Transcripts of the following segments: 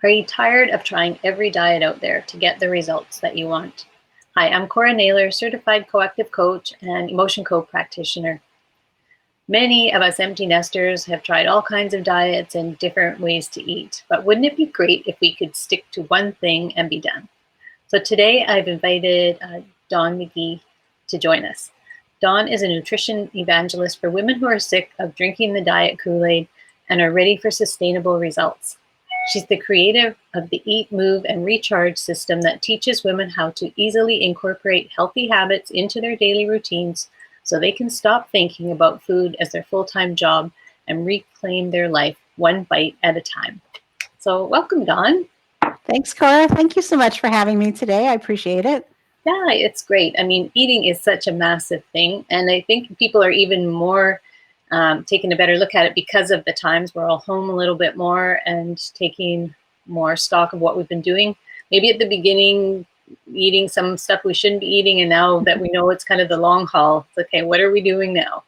Are you tired of trying every diet out there to get the results that you want? Hi, I'm Cora Naylor, certified coactive coach and emotion code practitioner. Many of us empty nesters have tried all kinds of diets and different ways to eat, but wouldn't it be great if we could stick to one thing and be done? So today I've invited Dawn McGee to join us. Dawn is a nutrition evangelist for women who are sick of drinking the diet Kool-Aid and are ready for sustainable results. She's the creator of the Eat, Move, and Recharge system that teaches women how to easily incorporate healthy habits into their daily routines so they can stop thinking about food as their full-time job and reclaim their life one bite at a time. So welcome, Dawn. Thanks, Cora. Thank you so much for having me today. I appreciate it. Yeah, it's great. I mean, eating is such a massive thing, and I think people are even more taking a better look at it because of the times we're all home a little bit more and taking more stock of what we've been doing. Maybe at the beginning, eating some stuff we shouldn't be eating, and now that we know it's kind of the long haul, it's okay, what are we doing now?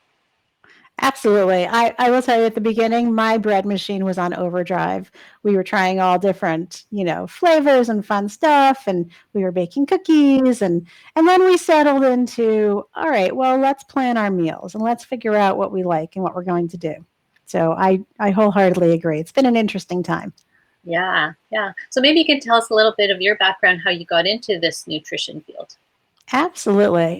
Absolutely. I will tell you at the beginning, my bread machine was on overdrive. We were trying all different, flavors and fun stuff, and we were baking cookies, and then we settled into, all right, well, let's plan our meals and let's figure out what we like and what we're going to do. So I wholeheartedly agree. It's been an interesting time. Yeah. So maybe you can tell us a little bit of your background, how you got into this nutrition field. Absolutely.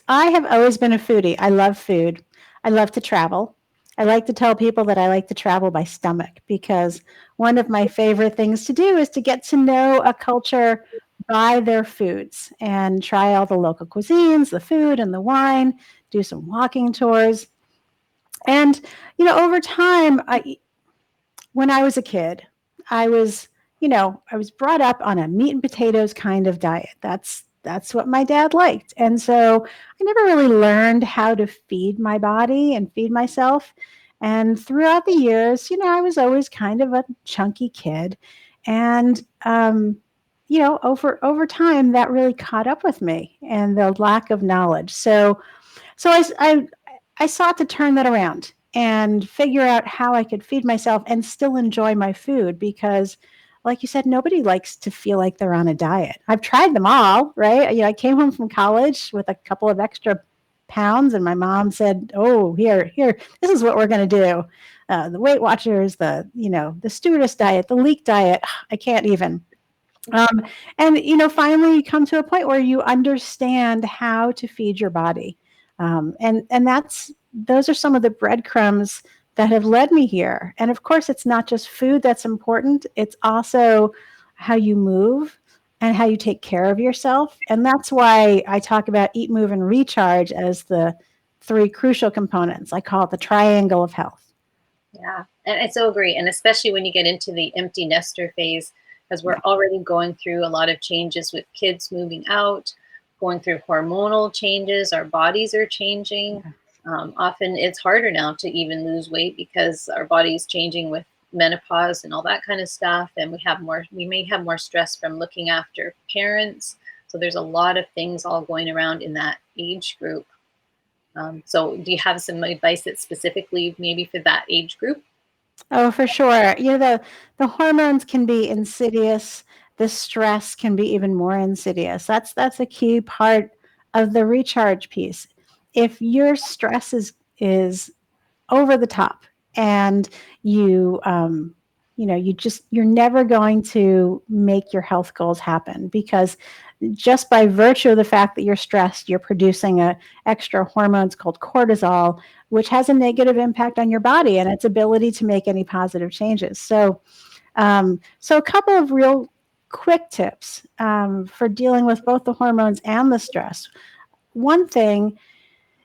I have always been a foodie. I love food. I love to travel. I like to tell people that I like to travel by stomach because one of my favorite things to do is to get to know a culture by their foods and try all the local cuisines, the food and the wine, do some walking tours. And, over time, when I was a kid, I was, I was brought up on a meat and potatoes kind of diet. That's what my dad liked. And so I never really learned how to feed my body and feed myself. And throughout the years, I was always kind of a chunky kid. And over time that really caught up with me and the lack of knowledge. So I sought to turn that around and figure out how I could feed myself and still enjoy my food because, like you said, nobody likes to feel like they're on a diet. I've tried them all, right? I came home from college with a couple of extra pounds, and my mom said, "Oh, here, this is what we're going to do." The Weight Watchers, the stewardess diet, the leak diet. I can't even. And finally, you come to a point where you understand how to feed your body, and those are some of the breadcrumbs that have led me here. And of course, it's not just food that's important; it's also how you move and how you take care of yourself. And that's why I talk about eat, move, and recharge as the three crucial components. I call it the triangle of health. Yeah, and I so agree. And especially when you get into the empty nester phase, because we're already going through a lot of changes with kids moving out, going through hormonal changes, our bodies are changing. Often it's harder now to even lose weight because our body is changing with menopause and all that kind of stuff. And we may have more stress from looking after parents. So there's a lot of things all going around in that age group. So do you have some advice that's specifically maybe for that age group? Oh, for sure. The hormones can be insidious. The stress can be even more insidious. That's a key part of the recharge piece. If your stress is over the top and you're never going to make your health goals happen because just by virtue of the fact that you're stressed, you're producing extra hormones called cortisol, which has a negative impact on your body and its ability to make any positive changes. So a couple of real quick tips for dealing with both the hormones and the stress. One thing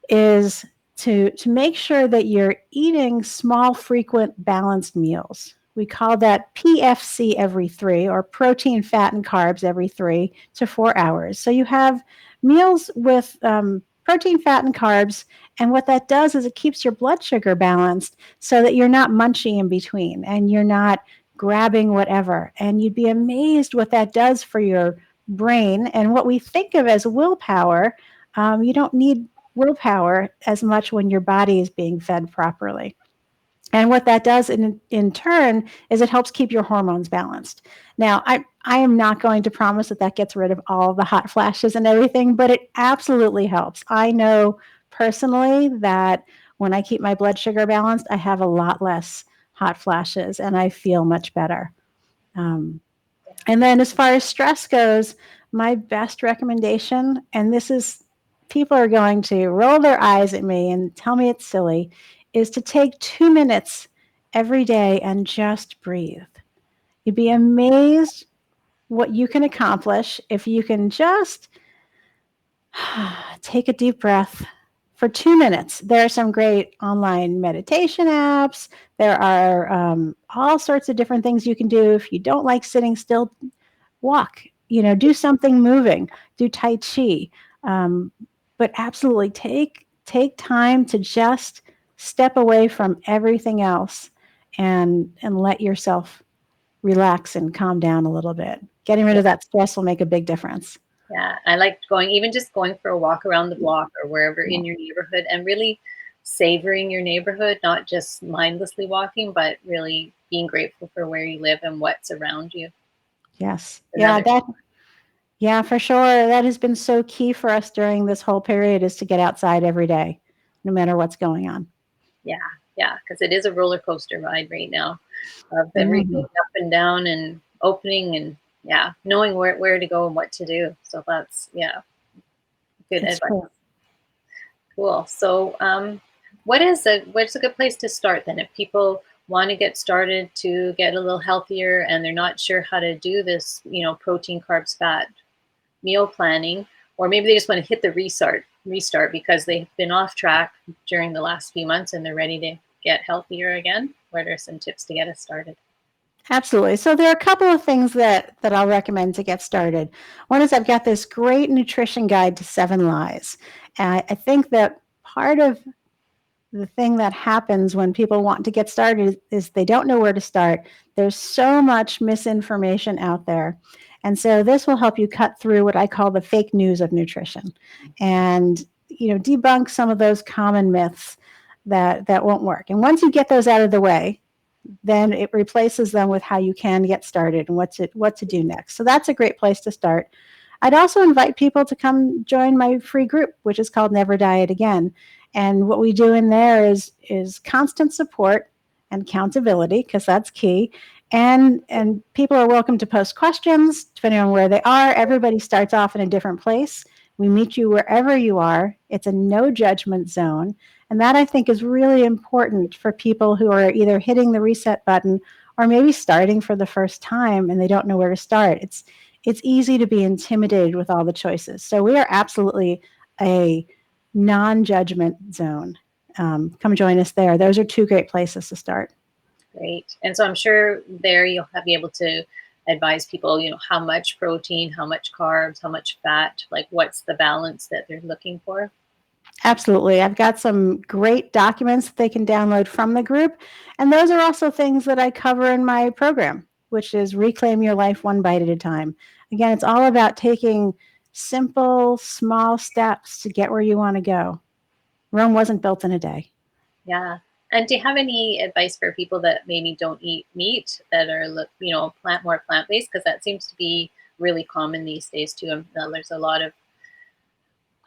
is to make sure that you're eating small, frequent, balanced meals. We call that PFC every 3, or protein, fat, and carbs every 3 to 4 hours. So you have meals with protein, fat, and carbs. And what that does is it keeps your blood sugar balanced so that you're not munching in between and you're not grabbing whatever. And you'd be amazed what that does for your brain. And what we think of as willpower, you don't need willpower as much when your body is being fed properly. And what that does in turn is it helps keep your hormones balanced. Now, I am not going to promise that that gets rid of all the hot flashes and everything, but it absolutely helps. I know personally that when I keep my blood sugar balanced, I have a lot less hot flashes and I feel much better. Um, and then as far as stress goes, my best recommendation, and this is, people are going to roll their eyes at me and tell me it's silly, is to take 2 minutes every day and just breathe. You'd be amazed what you can accomplish if you can just take a deep breath for 2 minutes. There are some great online meditation apps. There are all sorts of different things you can do. If you don't like sitting still, walk, do something moving, do Tai Chi. Um, but absolutely take time to just step away from everything else and let yourself relax and calm down a little bit. Getting rid of that stress will make a big difference. Yeah, I like going, even just going for a walk around the block or wherever in your neighborhood, and really savoring your neighborhood, not just mindlessly walking, but really being grateful for where you live and what's around you. Yes. Another, Yeah, for sure. That has been so key for us during this whole period, is to get outside every day, no matter what's going on. yeah, yeah, because it is a roller coaster ride right now of everything Mhm. up and down and opening, and yeah, knowing where to go and what to do. So that's, yeah, good It's advice. true. Cool. So, what's a good place to start then if people want to get started to get a little healthier and they're not sure how to do this, protein, carbs, fat meal planning, or maybe they just want to hit the restart because they've been off track during the last few months and they're ready to get healthier again. What are some tips to get us started? Absolutely. So there are a couple of things that I'll recommend to get started. One is I've got this great nutrition guide to 7 lies. And I think that part of the thing that happens when people want to get started is they don't know where to start. There's so much misinformation out there. And so this will help you cut through what I call the fake news of nutrition and debunk some of those common myths that won't work. And once you get those out of the way, then it replaces them with how you can get started and what to do next. So that's a great place to start. I'd also invite people to come join my free group, which is called Never Diet Again. And what we do in there is constant support and accountability, because that's key. And people are welcome to post questions depending on where they are. Everybody starts off in a different place. We meet you wherever you are. It's a no judgment zone. And that, I think, is really important for people who are either hitting the reset button or maybe starting for the first time and they don't know where to start. It's easy to be intimidated with all the choices. So we are absolutely a non-judgment zone. Come join us there. Those are two great places to start. Great. And so I'm sure there be able to advise people, how much protein, how much carbs, how much fat, like what's the balance that they're looking for. Absolutely. I've got some great documents that they can download from the group. And those are also things that I cover in my program, which is Reclaim Your Life One Bite at a Time. Again, it's all about taking simple, small steps to get where you want to go. Rome wasn't built in a day. Yeah. And do you have any advice for people that maybe don't eat meat, that are, more plant-based? Because that seems to be really common these days too. And there's a lot of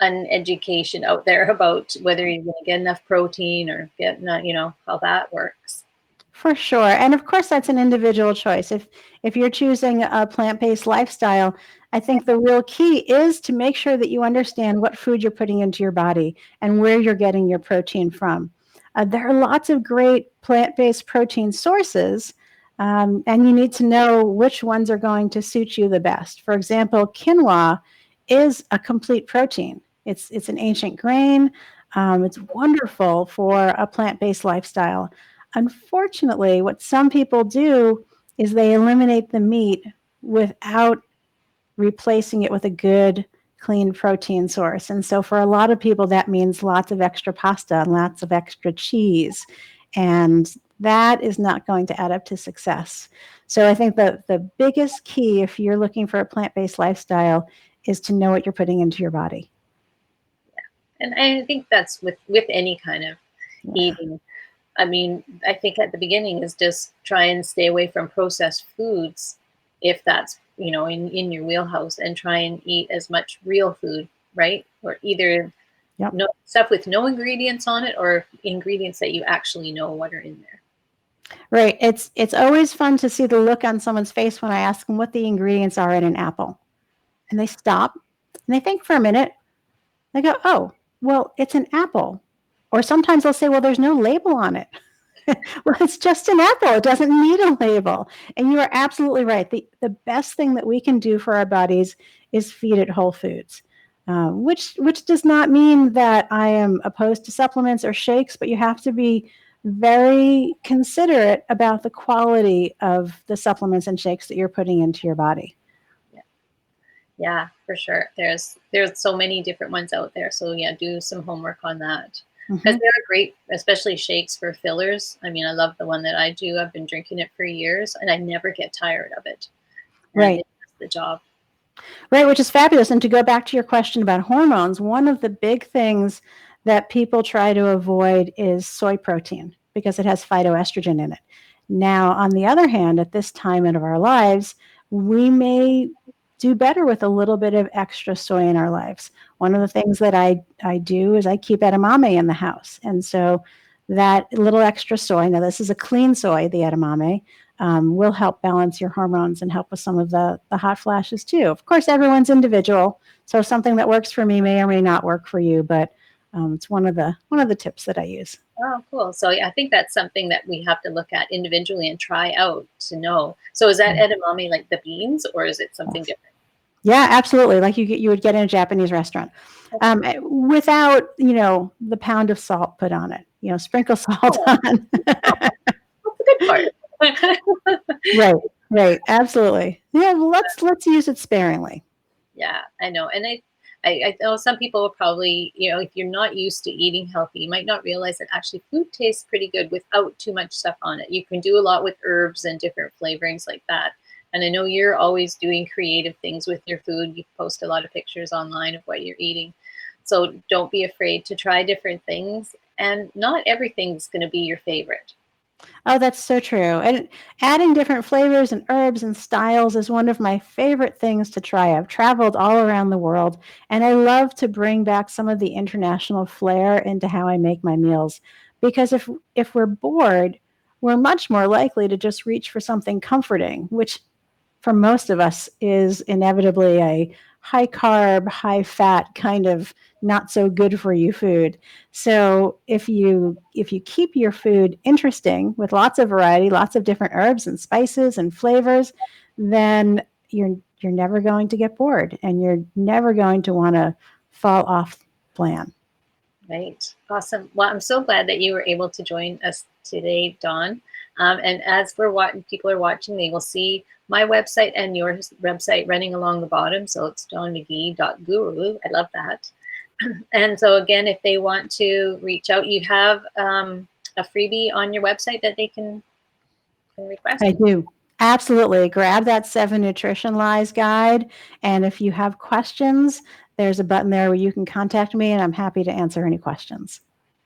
uneducation out there about whether you're going to get enough protein or get not, how that works. For sure. And of course that's an individual choice. If you're choosing a plant-based lifestyle, I think the real key is to make sure that you understand what food you're putting into your body and where you're getting your protein from. There are lots of great plant-based protein sources, and you need to know which ones are going to suit you the best. For example, quinoa is a complete protein. It's an ancient grain. It's wonderful for a plant-based lifestyle. Unfortunately, what some people do is they eliminate the meat without replacing it with a good, clean protein source. And so for a lot of people, that means lots of extra pasta and lots of extra cheese. And that is not going to add up to success. So I think the biggest key, if you're looking for a plant-based lifestyle, is to know what you're putting into your body. And I think that's with any kind of Yeah. eating. I mean, I think at the beginning is just try and stay away from processed foods if that's, in your wheelhouse, and try and eat as much real food, right? Or either Yep. no stuff with no ingredients on it, or ingredients that you actually know what are in there. Right. It's always fun to see the look on someone's face when I ask them what the ingredients are in an apple. And they stop and they think for a minute. They go, "Oh, well, it's an apple." Or sometimes they'll say, "Well, there's no label on it." Well, it's just an apple. It doesn't need a label. And you are absolutely right. The best thing that we can do for our bodies is feed it whole foods, which does not mean that I am opposed to supplements or shakes, but you have to be very considerate about the quality of the supplements and shakes that you're putting into your body. Yeah, for sure. There's so many different ones out there. So yeah, do some homework on that. Because Mhm. they're great, especially shakes for fillers. I mean, I love the one that I do. I've been drinking it for years and I never get tired of it. And Right. it does the job. Right, which is fabulous. And to go back to your question about hormones, one of the big things that people try to avoid is soy protein because it has phytoestrogen in it. Now, on the other hand, at this time of our lives, we may do better with a little bit of extra soy in our lives. One of the things that I do is I keep edamame in the house. And so that little extra soy, now this is a clean soy, the edamame, will help balance your hormones and help with some of the hot flashes too. Of course, everyone's individual, so something that works for me may or may not work for you, but it's one of the tips that I use. Oh, cool. So yeah, I think that's something that we have to look at individually and try out to know. So is that edamame like the beans, or is it something Yes. different? Yeah, absolutely. Like you would get in a Japanese restaurant, Okay. without the pound of salt put on it. Sprinkle salt Oh, on. that's the good part. Right, right, absolutely. Yeah, well, let's use it sparingly. Yeah, I know. And I know some people will probably, if you're not used to eating healthy, you might not realize that actually food tastes pretty good without too much stuff on it. You can do a lot with herbs and different flavorings like that. And I know you're always doing creative things with your food. You post a lot of pictures online of what you're eating. So don't be afraid to try different things. And not everything's going to be your favorite. Oh, that's so true. And adding different flavors and herbs and styles is one of my favorite things to try. I've traveled all around the world, and I love to bring back some of the international flair into how I make my meals. Because if we're bored, we're much more likely to just reach for something comforting, which for most of us is inevitably a high carb, high fat kind of not so good for you food. So if you keep your food interesting with lots of variety, lots of different herbs and spices and flavors, then you're never going to get bored and you're never going to want to fall off plan. Right. Awesome. Well, I'm so glad that you were able to join us today, Dawn. And as we're watching, people are watching, they will see my website and your website running along the bottom. So it's dawnmcgee.guru. I love that. And so again, if they want to reach out, you have a freebie on your website that they can request. I do. Absolutely. Grab that 7 Nutrition Lies guide. And if you have questions, there's a button there where you can contact me, and I'm happy to answer any questions.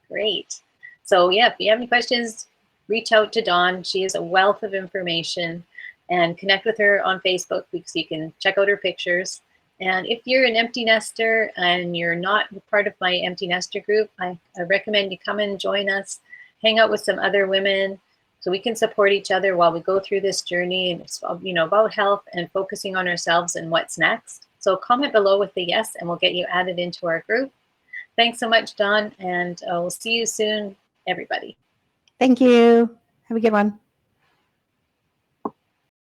Great. So yeah, if you have any questions, reach out to Dawn. She is a wealth of information, and connect with her on Facebook because you can check out her pictures. And if you're an empty nester and you're not part of my empty nester group, I recommend you come and join us, hang out with some other women so we can support each other while we go through this journey. And it's about health and focusing on ourselves and what's next. So comment below with the yes, and we'll get you added into our group. Thanks so much, Dawn, and we'll see you soon, everybody. Thank you. Have a good one.